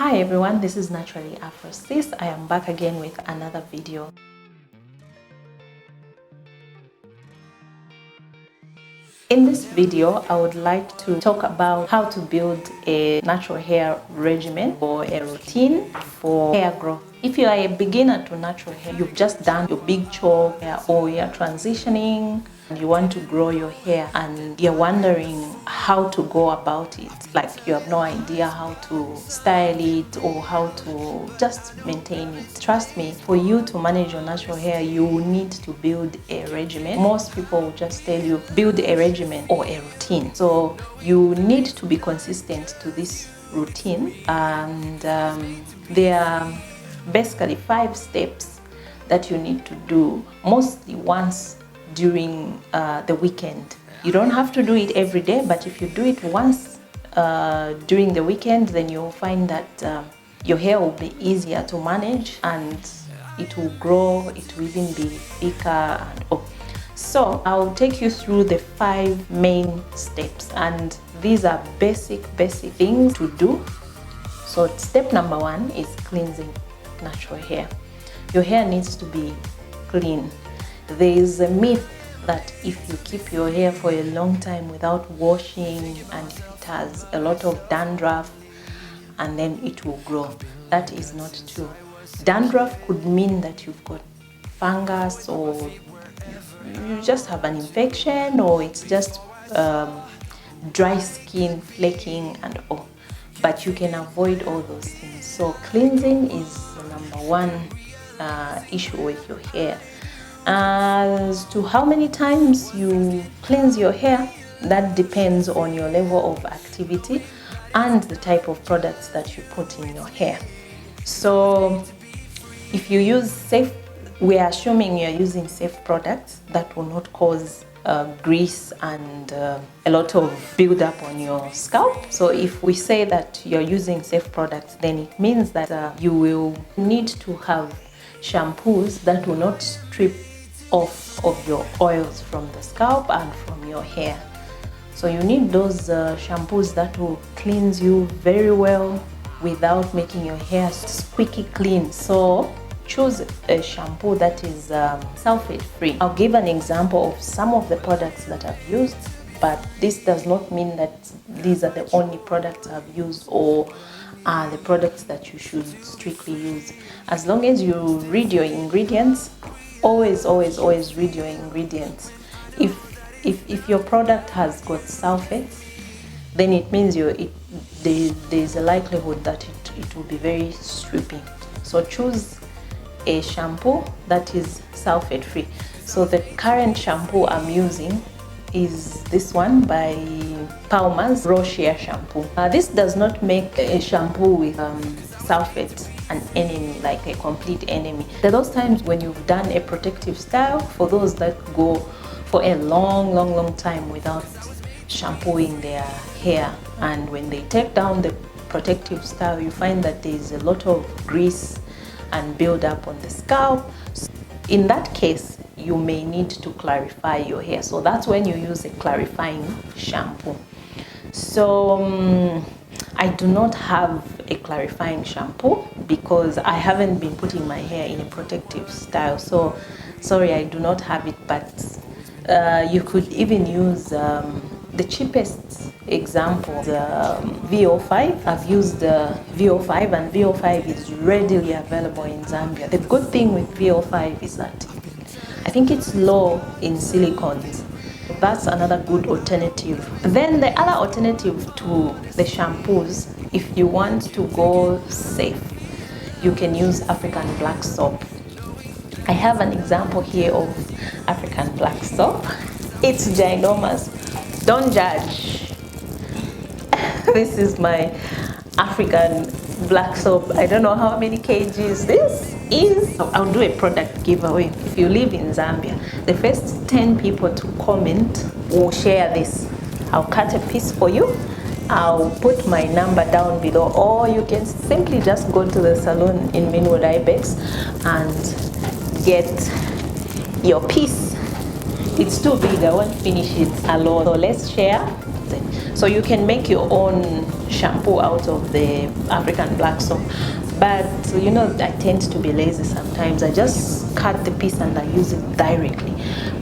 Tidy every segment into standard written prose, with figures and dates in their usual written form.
Hi everyone, this is Naturally Afrolistas. I am back again with another video. In this video, I would like to talk about how to build a natural hair regimen or a routine for hair growth. If you are a beginner to natural hair, you've just done your big chop or you're transitioning and you want to grow your hair and you're wondering how to go about it, like you have no idea how to style it or how to just maintain it. Trust me, for you to manage your natural hair, you need to build a regimen. Most people will just tell you build a regimen or a routine. So you need to be consistent to this routine, and there are basically 5 steps that you need to do mostly once during the weekend. You don't have to do it every day, but if you do it once during the weekend, then you'll find that your hair will be easier to manage and it will grow, it will even be thicker and So I'll take you through the 5 main steps, and these are basic things to do. So step number 1 is cleansing natural hair. Your hair needs to be clean. There is a myth that if you keep your hair for a long time without washing and it has a lot of dandruff and then it will grow. That is not true. Dandruff could mean that you've got fungus, or you just have an infection, or it's just dry skin, flaking and all. But you can avoid all those things. So cleansing is the number 1 issue with your hair. As to how many times you cleanse your hair, that depends on your level of activity and the type of products that you put in your hair. So if you use safe, we are assuming you're using safe products that will not cause grease and a lot of buildup on your scalp. So if we say that you're using safe products, then it means that you will need to have shampoos that will not strip off of your oils from the scalp and from your hair. So you need those shampoos that will cleanse you very well without making your hair squeaky clean. So choose a shampoo that is sulfate free. I'll give an example of some of the products that I've used, but this does not mean that these are the only products I've used or are the products that you should strictly use. As long as you read your ingredients, always read your ingredients. If your product has got sulfates, then it means there's a likelihood that it will be very stripping. So choose a shampoo that is sulfate free. So the current shampoo I'm using is this one by Palmer's Raw Shear Shampoo. This does not make a shampoo with sulfate an enemy, like a complete enemy. There are those times when you've done a protective style, for those that go for a long time without shampooing their hair, and when they take down the protective style, you find that there's a lot of grease and build up on the scalp. In that case, you may need to clarify your hair. So that's when you use a clarifying shampoo. So I do not have a clarifying shampoo because I haven't been putting my hair in a protective style. So sorry, I do not have it, but you could even use the cheapest example, the VO5. I've used the VO5, and VO5 is readily available in Zambia. The good thing with VO5 is that I think it's low in silicones. That's another good alternative. Then the other alternative to the shampoos, if you want to go safe, you can use African black soap. I have an example here of African black soap. It's ginormous. Don't judge. This is my African black soap. I don't know how many kgs this is. I'll do a product giveaway. If you live in Zambia, the first 10 people to comment will share this. I'll cut a piece for you. I'll put my number down below, or you can simply just go to the salon in Minwood Ibex and get your piece. It's too big, I won't finish it alone. So let's share. So you can make your own shampoo out of the African black soap. But you know, I tend to be lazy sometimes. I just cut the piece and I use it directly.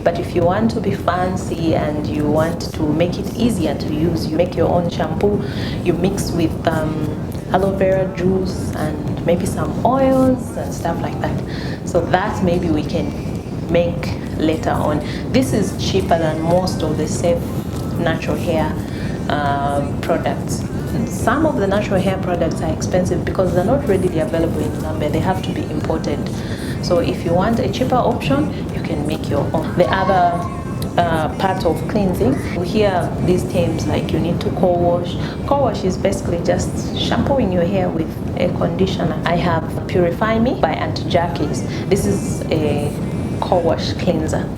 But if you want to be fancy and you want to make it easier to use, you make your own shampoo. You mix with aloe vera juice and maybe some oils and stuff like that. So that maybe we can make later on. This is cheaper than most of the safe natural hair products. Some of the natural hair products are expensive because they're not readily available in Zambia. They have to be imported. So if you want a cheaper option, you can make your own. The other part of cleansing, we hear these terms like you need to co-wash. Co-wash is basically just shampooing your hair with a conditioner. I have Purify Me by Auntie Jackie's. This is a co-wash cleanser.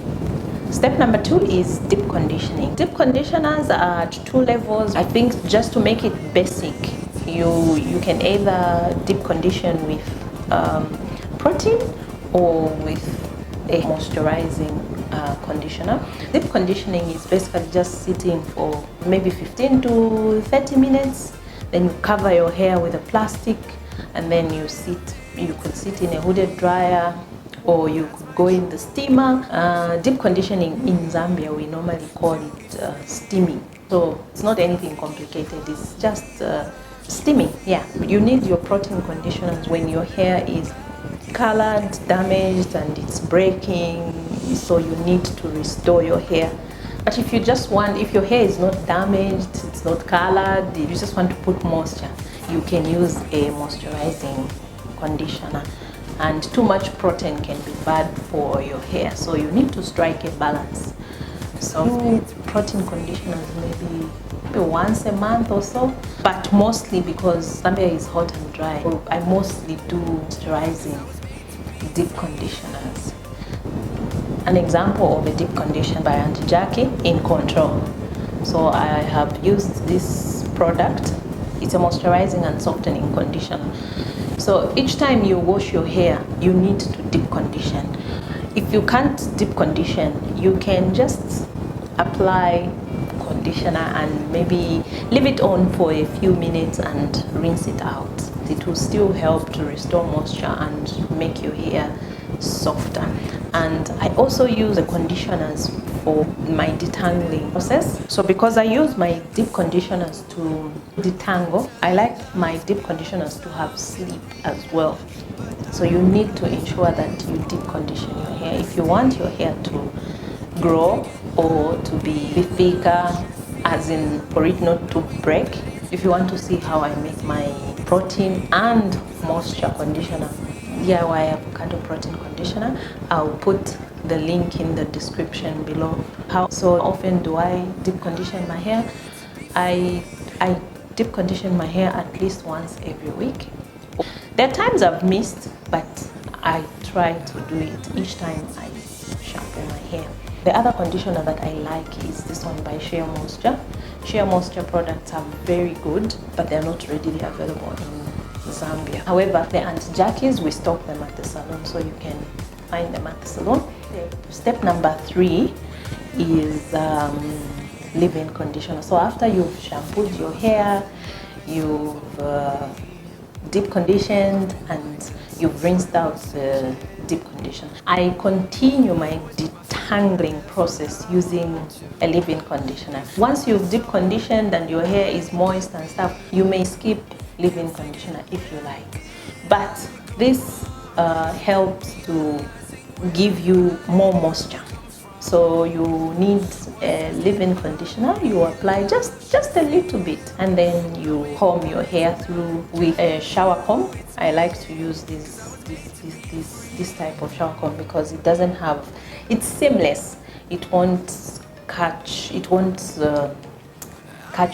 Step number 2 is deep conditioning. Deep conditioners are at 2 levels. I think just to make it basic, you can either deep condition with protein or with a moisturizing conditioner. Deep conditioning is basically just sitting for maybe 15 to 30 minutes. Then you cover your hair with a plastic and then you could sit in a hooded dryer, or you could go in the steamer. Deep conditioning in Zambia, we normally call it steaming. So it's not anything complicated, it's just steaming. Yeah, you need your protein conditioners when your hair is colored, damaged, and it's breaking, so you need to restore your hair. But if you just want, if your hair is not damaged, it's not colored, you just want to put moisture, you can use a moisturizing conditioner. And too much protein can be bad for your hair, so you need to strike a balance. So protein conditioners maybe once a month or so, but mostly because Zambia is hot and dry, I mostly do moisturizing deep conditioners. An example of a deep conditioner by Auntie Jackie, In Control. So I have used this product. It's a moisturizing and softening conditioner. So each time you wash your hair, you need to deep condition. If you can't deep condition, you can just apply conditioner and maybe leave it on for a few minutes and rinse it out. It will still help to restore moisture and make your hair softer. And I also use the conditioners for my detangling process. So because I use my deep conditioners to detangle, I like my deep conditioners to have sleep as well. So you need to ensure that you deep condition your hair if you want your hair to grow or to be thicker, as in for it not to break. If you want to see how I make my protein and moisture conditioner, DIY avocado protein conditioner, I'll put the link in the description below. How so often do I deep condition my hair? I deep condition my hair at least once every week. There are times I've missed, but I try to do it each time I shampoo my hair. The other conditioner that I like is this one by Shea Moisture. Shea Moisture products are very good, but they're not readily available in Zambia. However, the Auntie Jackie's, we stock them at the salon, so you can find them at the salon. Step number 3 is leave-in conditioner. So after you've shampooed your hair, you've deep conditioned, and you've rinsed out the deep conditioner, I continue my detangling process using a leave-in conditioner. Once you've deep conditioned and your hair is moist and stuff, you may skip leave-in conditioner if you like. But this helps to give you more moisture. So you need a leave-in conditioner. You apply just a little bit, and then you comb your hair through with a shower comb. I like to use this type of shower comb because it doesn't have, it's seamless. It won't catch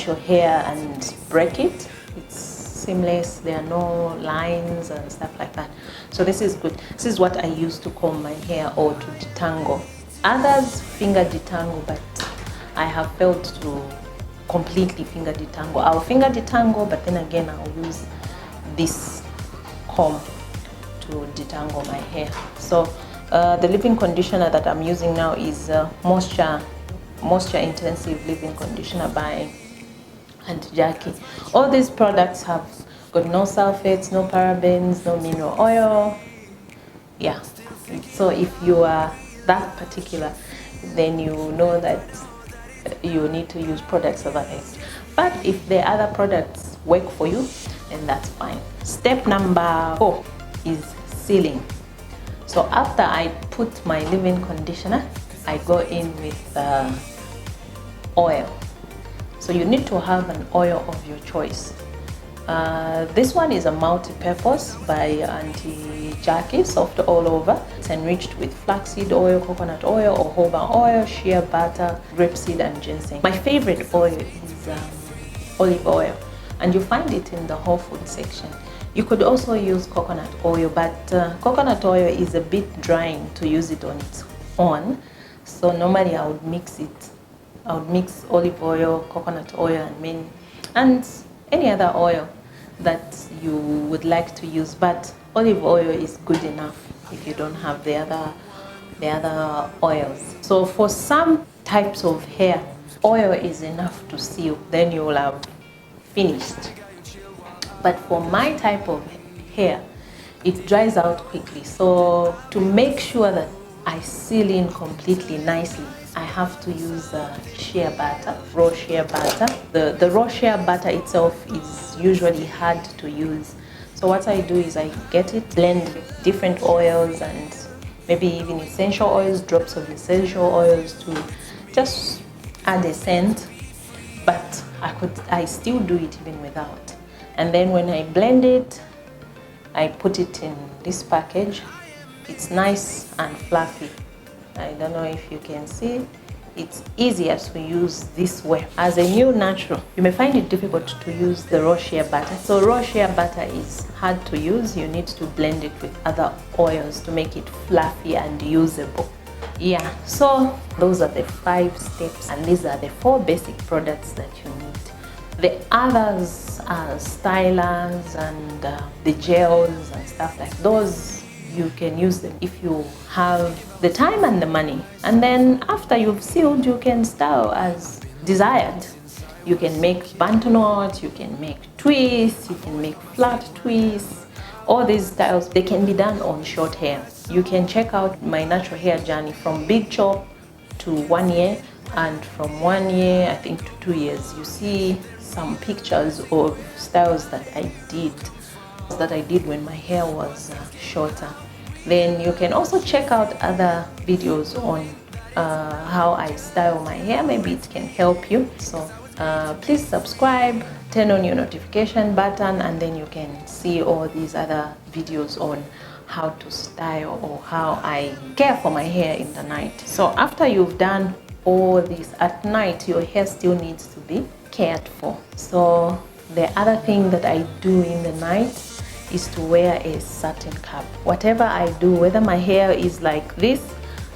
your hair and break it. It's seamless. There are no lines and stuff like that. So this is good. This is what I use to comb my hair or to detangle. Others finger detangle, but I have failed to completely finger detangle. I'll finger detangle, but then again I'll use this comb to detangle my hair. So the leave-in conditioner that I'm using now is moisture intensive leave-in conditioner by anti-jerky. All these products have got no sulfates, no parabens, no mineral oil. Yeah, so if you are that particular, then you know that you need to use products of that age. But if the other products work for you, then that's fine. Step number 4 is sealing. So after I put my leave-in conditioner, I go in with oil. So you need to have an oil of your choice. This one is a multi-purpose by Anti-Jerky, soft all over. It's enriched with flaxseed oil, coconut oil, jojoba oil, shea butter, grapeseed and ginseng. My favorite oil is olive oil, and you find it in the whole food section. You could also use coconut oil, but coconut oil is a bit drying to use it on its own. So normally I would mix it. I would mix olive oil, coconut oil, and any other oil that you would like to use. But olive oil is good enough if you don't have the other oils. So for some types of hair, oil is enough to seal. Then you will have finished. But for my type of hair, it dries out quickly. So to make sure that I seal in completely nicely, I have to use shea butter, raw shea butter. The raw shea butter itself is usually hard to use. So what I do is I get it, blend different oils and maybe even essential oils, drops of essential oils to just add a scent. But I still do it even without. And then when I blend it, I put it in this package. It's nice and fluffy. I don't know if you can see. It's easier to use this way. As a new natural, you may find it difficult to use the raw shea butter. So raw shea butter is hard to use. You need to blend it with other oils to make it fluffy and usable. Yeah, so those are the 5 steps, and these are the 4 basic products that you need. The others are stylers and the gels and stuff like those. You can use them if you have the time and the money. And then after you've sealed, you can style as desired. You can make band knots, you can make twists, you can make flat twists. All these styles, they can be done on short hair. You can check out my natural hair journey from big chop to 1 year, and from 1 year, I think, to 2 years. You see some pictures of styles that I did when my hair was shorter. Then you can also check out other videos on how I style my hair. Maybe it can help you. So please subscribe, turn on your notification button, and then you can see all these other videos on how to style or how I care for my hair in the night. So after you've done all this at night, your hair still needs to be cared for. So the other thing that I do in the night is to wear a satin cap. Whatever I do, whether my hair is like this,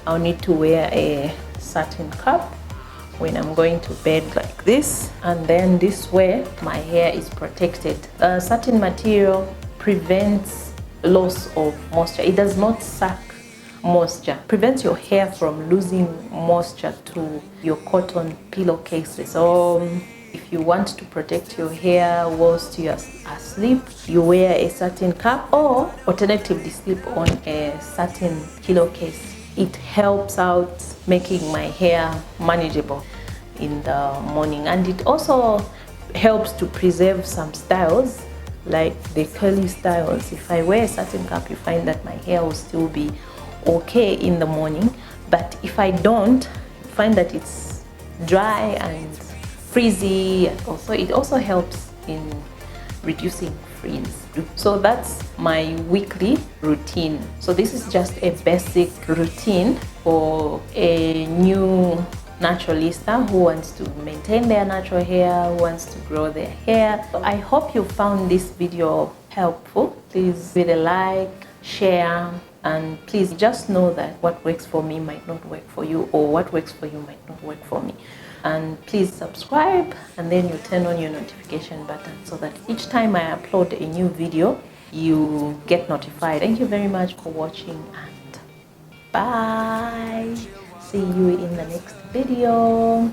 I'll need to wear a satin cap when I'm going to bed like this, and then this way my hair is protected. Satin material prevents loss of moisture. It does not suck moisture. Prevents your hair from losing moisture to your cotton pillowcases. So if you want to protect your hair whilst you are asleep, you wear a satin cap, or alternatively sleep on a satin pillowcase. It helps out making my hair manageable in the morning, and it also helps to preserve some styles like the curly styles. If I wear a satin cap, you find that my hair will still be okay in the morning, but if I don't, you find that it's dry and frizzy. Also, it also helps in reducing frizz. So that's my weekly routine. So this is just a basic routine for a new naturalista who wants to maintain their natural hair, who wants to grow their hair. So I hope you found this video helpful. Please give it a like, share, and please just know that what works for me might not work for you, or what works for you might not work for me. And please subscribe, and then you turn on your notification button so that each time I upload a new video, you get notified. Thank you very much for watching, and bye. See you in the next video.